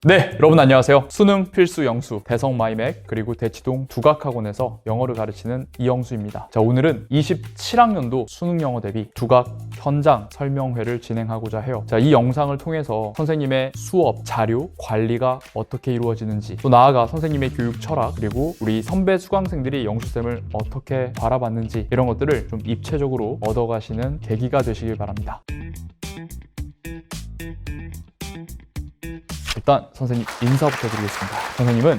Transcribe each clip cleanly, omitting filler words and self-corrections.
네, 여러분 안녕하세요. 수능 필수 영수 대성 마이맥 그리고 대치동 두각학원에서 영어를 가르치는 이영수입니다. 자, 오늘은 27학년도 수능 영어 대비 두각 현장 설명회를 진행하고자 해요. 자, 이 영상을 통해서 선생님의 수업, 자료, 관리가 어떻게 이루어지는지, 또 나아가 선생님의 교육 철학, 그리고 우리 선배 수강생들이 영수쌤을 어떻게 바라봤는지, 이런 것들을 좀 입체적으로 얻어가시는 계기가 되시길 바랍니다. 일단 선생님 인사부터 드리겠습니다. 선생님은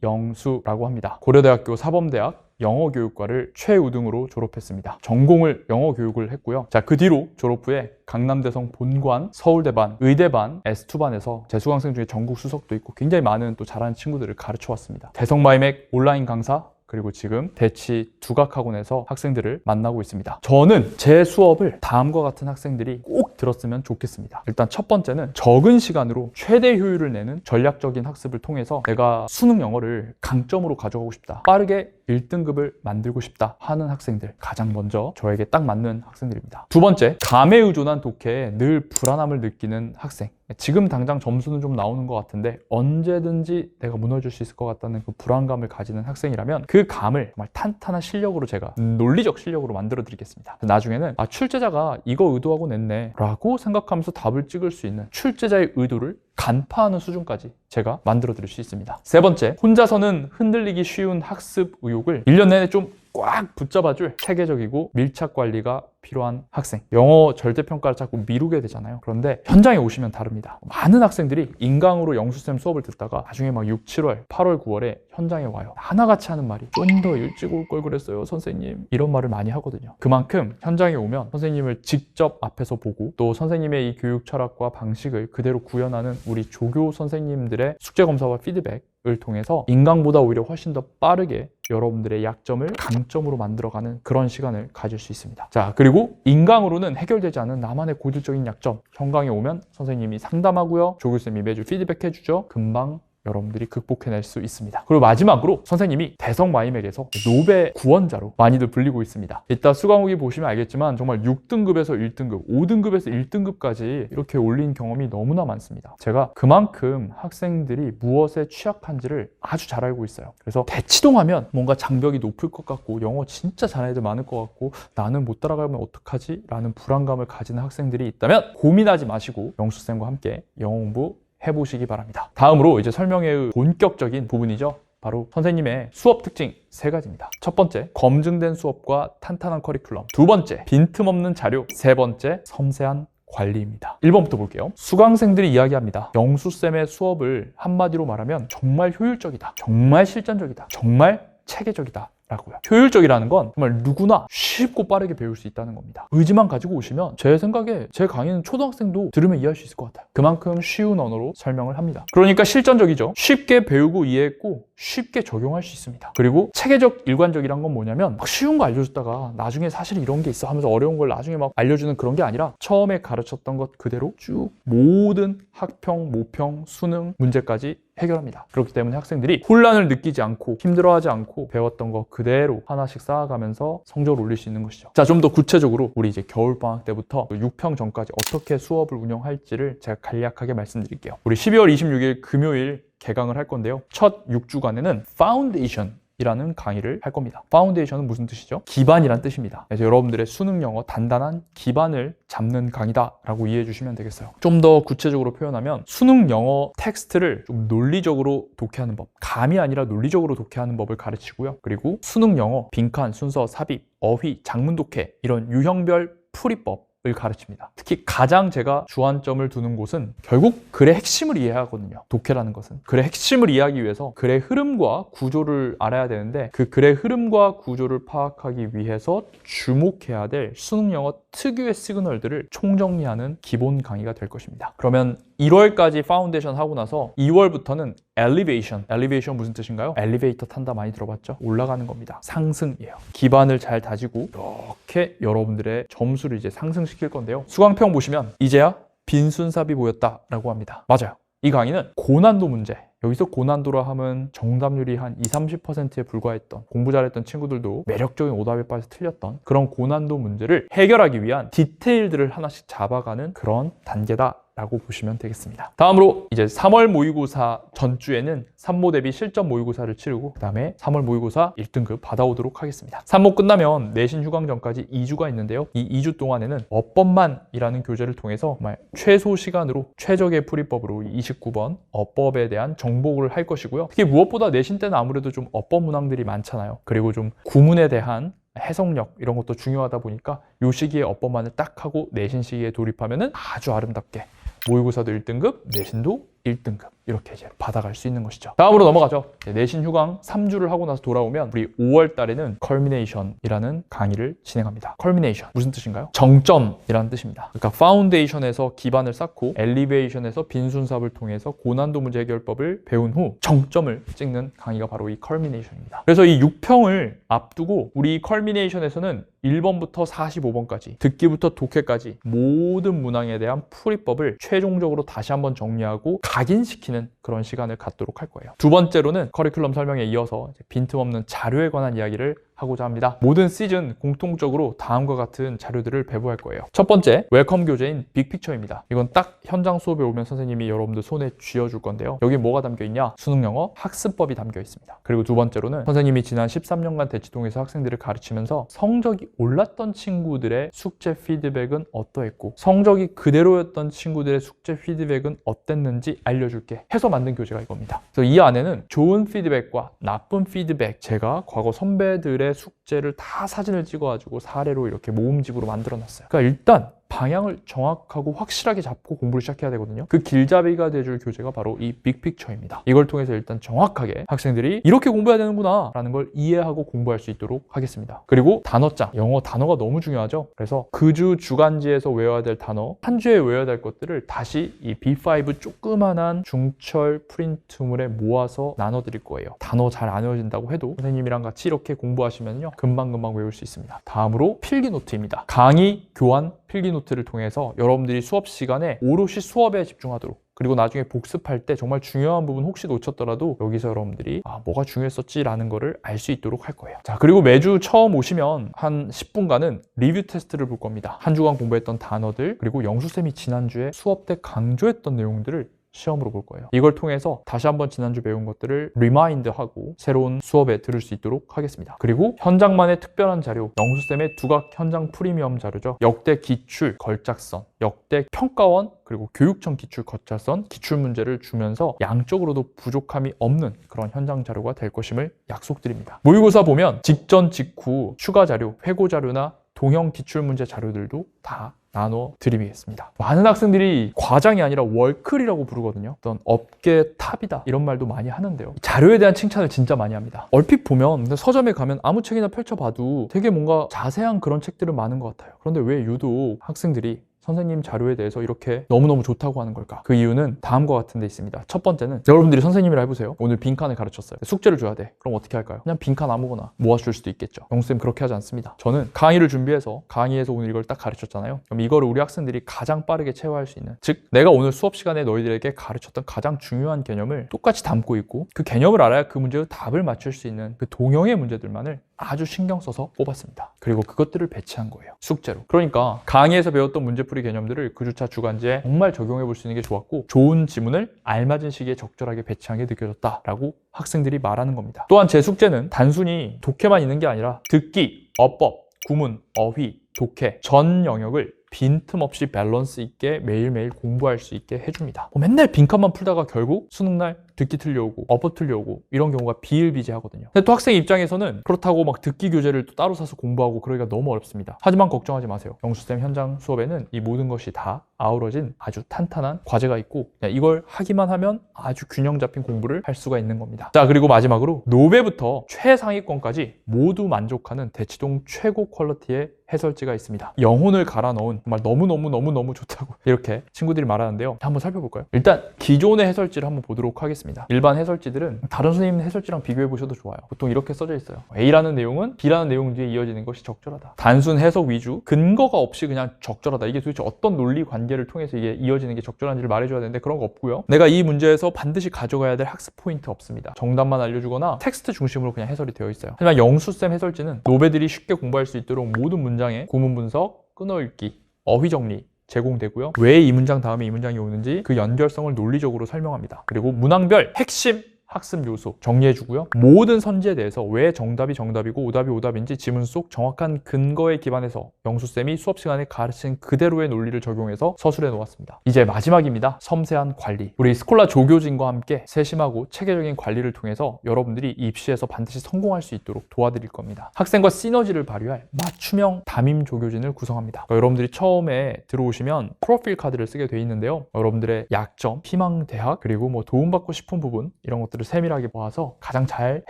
이영수라고 합니다. 고려대학교 사범대학 영어교육과를 최우등으로 졸업했습니다. 전공을 영어교육을 했고요. 자, 그 뒤로 졸업 후에 강남대성 본관, 서울대반, 의대반, S2반에서 제 수강생 중에 전국 수석도 있고 굉장히 많은 또 잘하는 친구들을 가르쳐 왔습니다. 대성마이맥 온라인 강사, 그리고 지금 대치 두각학원에서 학생들을 만나고 있습니다. 저는 제 수업을 다음과 같은 학생들이 꼭 들었으면 좋겠습니다. 일단 첫 번째는 적은 시간으로 최대 효율을 내는 전략적인 학습을 통해서 내가 수능 영어를 강점으로 가져가고 싶다, 빠르게 1등급을 만들고 싶다 하는 학생들, 가장 먼저 저에게 딱 맞는 학생들입니다. 두 번째, 감에 의존한 독해에 늘 불안함을 느끼는 학생. 지금 당장 점수는 좀 나오는 것 같은데 언제든지 내가 무너질 수 있을 것 같다는 그 불안감을 가지는 학생이라면 그 감을 정말 탄탄한 실력으로, 제가 논리적 실력으로 만들어 드리겠습니다. 나중에는 출제자가 이거 의도하고 냈네 라고 생각하면서 답을 찍을 수 있는 출제자의 의도를 간파하는 수준까지 제가 만들어 드릴 수 있습니다. 세 번째, 혼자서는 흔들리기 쉬운 학습 의욕을 1년 내내 좀 꽉 붙잡아줄 체계적이고 밀착 관리가 필요한 학생. 영어 절대평가를 자꾸 미루게 되잖아요. 그런데 현장에 오시면 다릅니다. 많은 학생들이 인강으로 영수쌤 수업을 듣다가 나중에 막 6, 7월, 8월, 9월에 현장에 와요. 하나같이 하는 말이 좀 더 일찍 올 걸 그랬어요, 선생님. 이런 말을 많이 하거든요. 그만큼 현장에 오면 선생님을 직접 앞에서 보고 또 선생님의 이 교육 철학과 방식을 그대로 구현하는 우리 조교 선생님들의 숙제 검사와 피드백을 통해서 인강보다 오히려 훨씬 더 빠르게 여러분들의 약점을 강점으로 만들어가는 그런 시간을 가질 수 있습니다. 자, 그리고 인강으로는 해결되지 않은 나만의 고질적인 약점, 현강에 오면 선생님이 상담하고요, 조교쌤이 매주 피드백해주죠. 금방 여러분들이 극복해낼 수 있습니다. 그리고 마지막으로 선생님이 대성 마이맥에서 노베 구원자로 많이들 불리고 있습니다. 이따 수강 후기 보시면 알겠지만 정말 6등급에서 1등급, 5등급에서 1등급까지 이렇게 올린 경험이 너무나 많습니다. 제가 그만큼 학생들이 무엇에 취약한지를 아주 잘 알고 있어요. 그래서 대치동 하면 뭔가 장벽이 높을 것 같고 영어 진짜 잘하는 애들 많을 것 같고 나는 못 따라가면 어떡하지? 라는 불안감을 가지는 학생들이 있다면 고민하지 마시고 영수쌤과 함께 영어 공부 해보시기 바랍니다. 다음으로 이제 설명회의 본격적인 부분이죠. 바로 선생님의 수업 특징 3가지입니다. 첫 번째, 검증된 수업과 탄탄한 커리큘럼. 두 번째, 빈틈없는 자료. 세 번째, 섬세한 관리입니다. 1번부터 볼게요. 수강생들이 이야기합니다. 영수쌤의 수업을 한마디로 말하면 정말 효율적이다, 정말 실전적이다, 정말 체계적이다 라고요. 효율적이라는 건 정말 누구나 쉽고 빠르게 배울 수 있다는 겁니다. 의지만 가지고 오시면 제 생각에 제 강의는 초등학생도 들으면 이해할 수 있을 것 같아요. 그만큼 쉬운 언어로 설명을 합니다. 그러니까 실전적이죠. 쉽게 배우고 이해했고 쉽게 적용할 수 있습니다. 그리고 체계적, 일관적이란 건 뭐냐면 막 쉬운 거 알려줬다가 나중에 사실 이런 게 있어 하면서 어려운 걸 나중에 막 알려주는 그런 게 아니라 처음에 가르쳤던 것 그대로 쭉 모든 학평, 모평, 수능 문제까지 해결합니다. 그렇기 때문에 학생들이 혼란을 느끼지 않고 힘들어하지 않고 배웠던 거 그대로 하나씩 쌓아가면서 성적을 올릴 수 있는 것이죠. 자, 좀 더 구체적으로 우리 이제 겨울방학 때부터 6평 전까지 어떻게 수업을 운영할지를 제가 간략하게 말씀드릴게요. 우리 12월 26일 금요일 개강을 할 건데요. 첫 6주간에는 파운데이션 이라는 강의를 할 겁니다. 파운데이션은 무슨 뜻이죠? 기반이란 뜻입니다. 그래서 여러분들의 수능 영어 단단한 기반을 잡는 강의다 라고 이해해 주시면 되겠어요. 좀 더 구체적으로 표현하면 수능 영어 텍스트를 좀 논리적으로 독해하는 법, 감이 아니라 논리적으로 독해하는 법을 가르치고요. 그리고 수능 영어 빈칸, 순서, 삽입, 어휘, 장문 독해, 이런 유형별 풀이법 을 가르칩니다. 특히 가장 제가 주안점을 두는 곳은 결국 글의 핵심을 이해하거든요. 독해라는 것은 글의 핵심을 이해하기 위해서 글의 흐름과 구조를 알아야 되는데 그 글의 흐름과 구조를 파악하기 위해서 주목해야 될 수능 영어 특유의 시그널들을 총정리하는 기본 강의가 될 것입니다. 그러면 1월까지 파운데이션 하고 나서 2월부터는 엘리베이션. 엘리베이션 무슨 뜻인가요? 엘리베이터 탄다 많이 들어봤죠? 올라가는 겁니다. 상승이에요. 기반을 잘 다지고 이렇게 여러분들의 점수를 이제 상승시킬 건데요. 수강평 보시면 이제야 빈순삽이 보였다라고 합니다. 맞아요. 이 강의는 고난도 문제, 여기서 고난도라 하면 정답률이 한 20-30%에 불과했던, 공부 잘했던 친구들도 매력적인 오답에 빠져 틀렸던 그런 고난도 문제를 해결하기 위한 디테일들을 하나씩 잡아가는 그런 단계다 라고 보시면 되겠습니다. 다음으로 이제 3월 모의고사 전주에는 3모 대비 실전 모의고사를 치르고 그 다음에 3월 모의고사 1등급 받아오도록 하겠습니다. 3모 끝나면 내신 휴강 전까지 2주가 있는데요. 이 2주 동안에는 어법만이라는 교재를 통해서 정말 최소 시간으로 최적의 풀이법으로 29번 어법에 대한 정복을 할 것이고요. 특히 무엇보다 내신 때는 아무래도 좀 어법 문항들이 많잖아요. 그리고 좀 구문에 대한 해석력 이런 것도 중요하다 보니까 이 시기에 어법만을 딱 하고 내신 시기에 돌입하면은 아주 아름답게 모의고사도 1등급, 내신도 1등급 이렇게 이제 받아갈 수 있는 것이죠. 다음으로 넘어가죠. 내신 휴강 3주를 하고 나서 돌아오면 우리 5월 달에는 컬미네이션이라는 강의를 진행합니다. 컬미네이션 무슨 뜻인가요? 정점이라는 뜻입니다. 그러니까 파운데이션에서 기반을 쌓고 엘리베이션에서 빈순삽을 통해서 고난도 문제 해결법을 배운 후 정점을 찍는 강의가 바로 이 컬미네이션입니다. 그래서 이 6평을 앞두고 우리 컬미네이션에서는 1번부터 45번까지 듣기부터 독해까지 모든 문항에 대한 풀이법을 최종적으로 다시 한번 정리하고 각인시키는 그런 시간을 갖도록 할 거예요. 두 번째로는 커리큘럼 설명에 이어서 빈틈없는 자료에 관한 이야기를 하고자 합니다. 모든 시즌 공통적으로 다음과 같은 자료들을 배부할 거예요. 첫 번째, 웰컴 교재인 빅픽처입니다. 이건 딱 현장 수업에 오면 선생님이 여러분들 손에 쥐어줄 건데요. 여기 뭐가 담겨 있냐? 수능 영어 학습법이 담겨 있습니다. 그리고 두 번째로는 선생님이 지난 13년간 대치동에서 학생들을 가르치면서 성적이 올랐던 친구들의 숙제 피드백은 어떠했고 성적이 그대로였던 친구들의 숙제 피드백은 어땠는지 알려줄게 해서 만든 교재가 이겁니다. 그래서 이 안에는 좋은 피드백과 나쁜 피드백, 제가 과거 선배들의 숙제를 다 사진을 찍어가지고 사례로 이렇게 모음집으로 만들어놨어요. 그러니까 일단 방향을 정확하고 확실하게 잡고 공부를 시작해야 되거든요. 그 길잡이가 돼줄 교재가 바로 이 빅픽처입니다. 이걸 통해서 일단 정확하게 학생들이 이렇게 공부해야 되는구나 라는 걸 이해하고 공부할 수 있도록 하겠습니다. 그리고 단어장, 영어 단어가 너무 중요하죠. 그래서 그 주 주간지에서 외워야 될 단어, 한 주에 외워야 될 것들을 다시 이 B5 조그만한 중철 프린트물에 모아서 나눠드릴 거예요. 단어 잘 안 외워진다고 해도 선생님이랑 같이 이렇게 공부하시면요 금방금방 외울 수 있습니다. 다음으로 필기노트입니다. 강의, 교환, 필기노트를 통해서 여러분들이 수업 시간에 오롯이 수업에 집중하도록, 그리고 나중에 복습할 때 정말 중요한 부분 혹시 놓쳤더라도 여기서 여러분들이 뭐가 중요했었지 라는 거를 알 수 있도록 할 거예요. 자, 그리고 매주 처음 오시면 한 10분간은 리뷰 테스트를 볼 겁니다. 한 주간 공부했던 단어들, 그리고 영수쌤이 지난주에 수업 때 강조했던 내용들을 시험으로 볼 거예요. 이걸 통해서 다시 한번 지난주 배운 것들을 리마인드하고 새로운 수업에 들을 수 있도록 하겠습니다. 그리고 현장만의 특별한 자료, 영수쌤의 두각 현장 프리미엄 자료죠. 역대 기출 걸작선, 역대 평가원, 그리고 교육청 기출 걸작선, 기출 문제를 주면서 양쪽으로도 부족함이 없는 그런 현장 자료가 될 것임을 약속드립니다. 모의고사 보면 직전, 직후 추가 자료, 회고 자료나 동형 기출 문제 자료들도 다 나눠 드리겠습니다. 많은 학생들이 과장이 아니라 월클이라고 부르거든요. 어떤 업계 탑이다 이런 말도 많이 하는데요. 자료에 대한 칭찬을 진짜 많이 합니다. 얼핏 보면 서점에 가면 아무 책이나 펼쳐봐도 되게 뭔가 자세한 그런 책들은 많은 것 같아요. 그런데 왜 유독 학생들이 선생님 자료에 대해서 이렇게 너무너무 좋다고 하는 걸까? 그 이유는 다음과 같은 데 있습니다. 첫 번째는 여러분들이 선생님이라 해보세요. 오늘 빈칸을 가르쳤어요. 숙제를 줘야 돼. 그럼 어떻게 할까요? 그냥 빈칸 아무거나 모아줄 수도 있겠죠. 영수쌤 그렇게 하지 않습니다. 저는 강의를 준비해서 강의에서 오늘 이걸 딱 가르쳤잖아요. 그럼 이거를 우리 학생들이 가장 빠르게 체화할 수 있는, 즉 내가 오늘 수업 시간에 너희들에게 가르쳤던 가장 중요한 개념을 똑같이 담고 있고 그 개념을 알아야 그 문제의 답을 맞출 수 있는 그 동형의 문제들만을 아주 신경 써서 뽑았습니다. 그리고 그것들을 배치한 거예요. 숙제로. 그러니까 강의에서 배웠던 문제풀이 개념들을 그 주차 주간지에 정말 적용해 볼 수 있는 게 좋았고 좋은 지문을 알맞은 시기에 적절하게 배치한 게 느껴졌다라고 학생들이 말하는 겁니다. 또한 제 숙제는 단순히 독해만 있는 게 아니라 듣기, 어법, 구문, 어휘, 독해 전 영역을 빈틈없이 밸런스 있게 매일매일 공부할 수 있게 해줍니다. 맨날 빈칸만 풀다가 결국 수능날 듣기 틀려오고 어법 틀려오고 이런 경우가 비일비재하거든요. 근데 또 학생 입장에서는 그렇다고 막 듣기 교재를 또 따로 사서 공부하고 그러기가 너무 어렵습니다. 하지만 걱정하지 마세요. 영수쌤 현장 수업에는 이 모든 것이 다 아우러진 아주 탄탄한 과제가 있고 그냥 이걸 하기만 하면 아주 균형 잡힌 공부를 할 수가 있는 겁니다. 자, 그리고 마지막으로 노베부터 최상위권까지 모두 만족하는 대치동 최고 퀄리티의 해설지가 있습니다. 영혼을 갈아 넣은 정말 너무너무 좋다고 이렇게 친구들이 말하는데요. 한번 살펴볼까요? 일단 기존의 해설지를 한번 보도록 하겠습니다. 일반 해설지들은 다른 선생님 해설지랑 비교해 보셔도 좋아요. 보통 이렇게 써져 있어요. A라는 내용은 B라는 내용 뒤에 이어지는 것이 적절하다. 단순 해석 위주, 근거가 없이 그냥 적절하다. 이게 도대체 어떤 논리 관계를 통해서 이게 이어지는 게 적절한지를 말해줘야 되는데 그런 거 없고요. 내가 이 문제에서 반드시 가져가야 될 학습 포인트 없습니다. 정답만 알려주거나 텍스트 중심으로 그냥 해설이 되어 있어요. 하지만 영수쌤 해설지는 노베들이 쉽게 공부할 수 있도록 모든 문장의 구문 분석, 끊어읽기, 어휘 정리, 제공되고요. 왜 이 문장 다음에 이 문장이 오는지 그 연결성을 논리적으로 설명합니다. 그리고 문항별 핵심 학습 요소 정리해주고요. 모든 선지에 대해서 왜 정답이 정답이고 오답이 오답인지 지문 속 정확한 근거에 기반해서 영수쌤이 수업 시간에 가르친 그대로의 논리를 적용해서 서술해 놓았습니다. 이제 마지막입니다. 섬세한 관리. 우리 스콜라 조교진과 함께 세심하고 체계적인 관리를 통해서 여러분들이 입시에서 반드시 성공할 수 있도록 도와드릴 겁니다. 학생과 시너지를 발휘할 맞춤형 담임 조교진을 구성합니다. 그러니까 여러분들이 처음에 들어오시면 프로필 카드를 쓰게 돼 있는데요. 여러분들의 약점, 희망 대학, 그리고 뭐 도움받고 싶은 부분 이런 것들을 세밀하게 모아서 가장 잘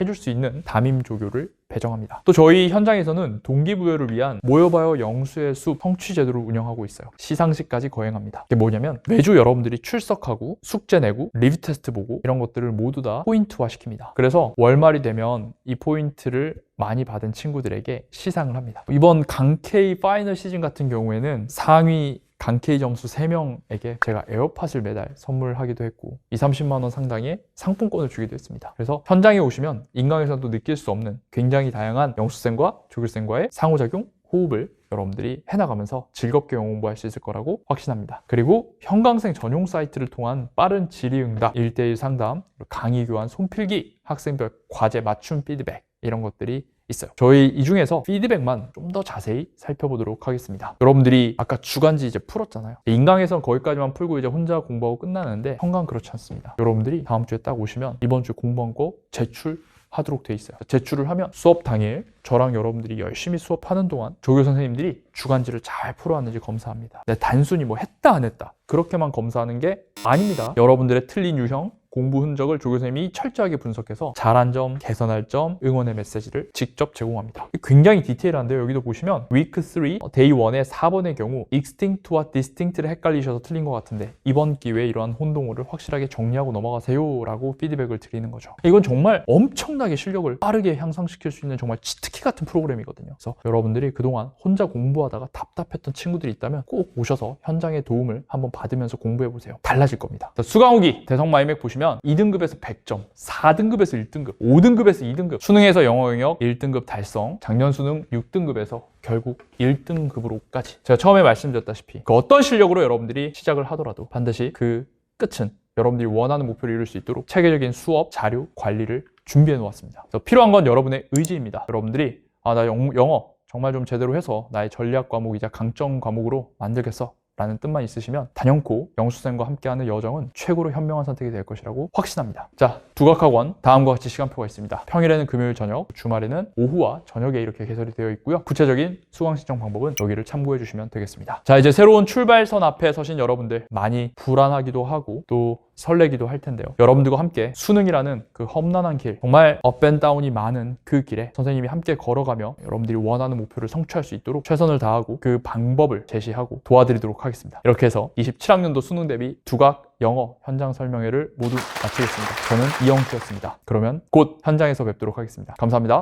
해줄 수 있는 담임 조교를 배정합니다. 또 저희 현장에서는 동기부여를 위한 모여봐요 영수의 숲 성취 제도를 운영하고 있어요. 시상식까지 거행합니다. 이게 뭐냐면 매주 여러분들이 출석하고 숙제 내고 리뷰 테스트 보고 이런 것들을 모두 다 포인트화 시킵니다. 그래서 월말이 되면 이 포인트를 많이 받은 친구들에게 시상을 합니다. 이번 강K 파이널 시즌 같은 경우에는 상위 강K 점수 3명에게 제가 에어팟을 매달 선물하기도 했고 20-30만 원 상당의 상품권을 주기도 했습니다. 그래서 현장에 오시면 인강에서도 느낄 수 없는 굉장히 다양한 영수생과 조교생과의 상호작용, 호흡을 여러분들이 해나가면서 즐겁게 영어 공부할 수 있을 거라고 확신합니다. 그리고 현강생 전용 사이트를 통한 빠른 질의응답, 1:1 상담, 강의 교환, 손필기, 학생별 과제 맞춤 피드백 이런 것들이 있어요. 저희 이 중에서 피드백만 좀 더 자세히 살펴보도록 하겠습니다. 여러분들이 아까 주간지 이제 풀었잖아요. 인강에서는 거기까지만 풀고 이제 혼자 공부하고 끝나는데 현강 그렇지 않습니다. 여러분들이 다음 주에 딱 오시면 이번 주에 공부한 거 제출하도록 돼 있어요. 제출을 하면 수업 당일 저랑 여러분들이 열심히 수업하는 동안 조교 선생님들이 주간지를 잘 풀어왔는지 검사합니다. 단순히 뭐 했다 안 했다 그렇게만 검사하는 게 아닙니다. 여러분들의 틀린 유형, 공부 흔적을 조교선생님이 철저하게 분석해서 잘한 점, 개선할 점, 응원의 메시지를 직접 제공합니다. 굉장히 디테일한데요. 여기도 보시면 week 3, day 1의 4번의 경우 extinct와 distinct를 헷갈리셔서 틀린 것 같은데 이번 기회에 이러한 혼동어를 확실하게 정리하고 넘어가세요 라고 피드백을 드리는 거죠. 이건 정말 엄청나게 실력을 빠르게 향상시킬 수 있는 정말 치트키 같은 프로그램이거든요. 그래서 여러분들이 그동안 혼자 공부하다가 답답했던 친구들이 있다면 꼭 오셔서 현장의 도움을 한번 받으면서 공부해보세요. 달라질 겁니다. 수강후기 대성마이맥 보시면 2등급에서 100점, 4등급에서 1등급, 5등급에서 2등급, 수능에서 영어 영역 1등급 달성, 작년 수능 6등급에서 결국 1등급으로까지 제가 처음에 말씀드렸다시피 그 어떤 실력으로 여러분들이 시작을 하더라도 반드시 그 끝은 여러분들이 원하는 목표를 이룰 수 있도록 체계적인 수업, 자료, 관리를 준비해 놓았습니다. 그래서 필요한 건 여러분의 의지입니다. 여러분들이 나 영어 정말 좀 제대로 해서 나의 전략 과목이자 강점 과목으로 만들겠어 라는 뜻만 있으시면 단연코 영수생과 함께하는 여정은 최고로 현명한 선택이 될 것이라고 확신합니다. 자, 두각학원 다음과 같이 시간표가 있습니다. 평일에는 금요일 저녁, 주말에는 오후와 저녁에 이렇게 개설이 되어 있고요. 구체적인 수강 신청 방법은 여기를 참고해 주시면 되겠습니다. 자, 이제 새로운 출발선 앞에 서신 여러분들 많이 불안하기도 하고 또 설레기도 할 텐데요. 여러분들과 함께 수능이라는 그 험난한 길, 정말 업앤다운이 많은 그 길에 선생님이 함께 걸어가며 여러분들이 원하는 목표를 성취할 수 있도록 최선을 다하고 그 방법을 제시하고 도와드리도록 하겠습니다. 이렇게 해서 27학년도 수능 대비 두각 영어 현장 설명회를 모두 마치겠습니다. 저는 이영수였습니다. 그러면 곧 현장에서 뵙도록 하겠습니다. 감사합니다.